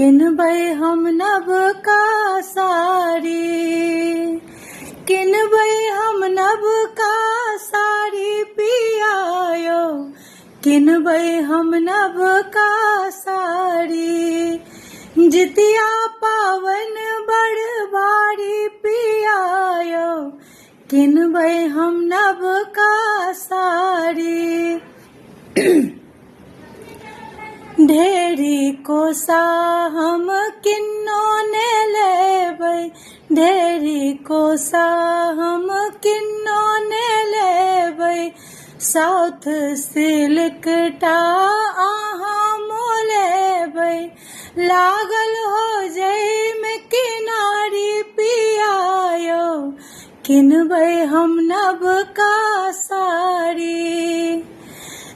किनबै हम नव का साड़ी, किनबै हम नव का साड़ी पियायो, किनबै हम नव का साड़ी। जितिया पावन बड़ भारी पियायो, किनबै हम नव का साड़ी। ढेरी कोसा हम किन्नो ने लेबै, ढेरी कोसा हम किन्नो ने लेबै। साउथ सिल्क टा अहाँ मोलेबै, लागल हो जई में किनारी पियायो, किनबै हम नव का साड़ी।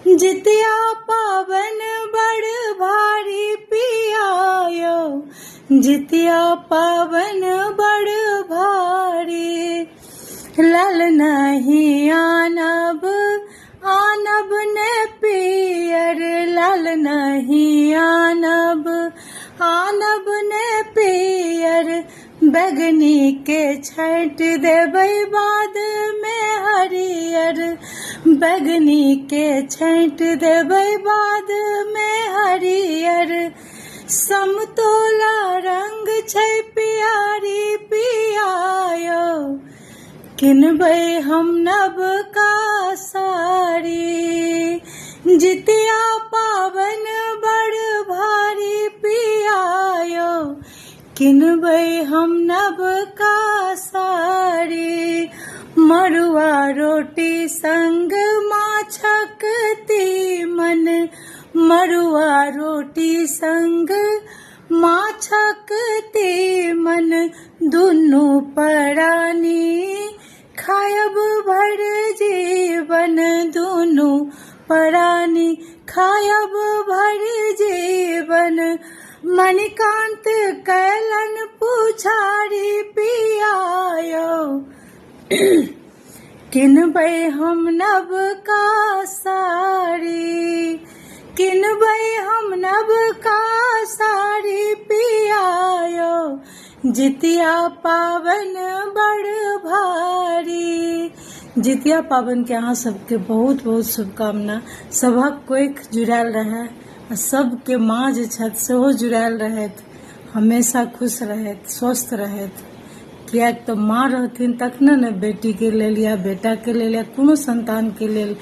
जितिया पावन बड़ भारी पियायो, जितिया पावन बड़ भारी। लल नहीं आनब आनब ने पियर, लल नहीं आनब आनब ने पियर। बैगनी के छाँट देबै बाद में हरियर, बैगनी के छाँट देबै बाद में हरियर। समतोला रंग छै पियारी पियायो, किनबै हम नव का साड़ी। जितिया पावन बड़ भारी पियायो, किनबै हम नव का साड़ी। मड़ुआ रोटी संग माछक तीमन, मड़ुआ रोटी संग माछक तीमन। दुनू परानी खायब भर जीवन, दुनू परानी खायब भर जीवन। मणिकांत कैलन पुछारी पियायो, किनबै हम नव का साड़ी, किनबै हम नव का साड़ी पियायो। जितिया पावन बड़ भारी। जितिया पावन के अहाँ सबके बहुत बहुत शुभकामना। सभक कोइख जुड़ायल रहे आ सबके माँ जे छथि सेहो जुड़ायल रहथि, हमेशा खुश रहथि, स्वस्थ रहथि। कियाक तऽ माँ रहथिन तखने ने बेटी के लेल या बेटा के लेल या कोनो संतान के लेल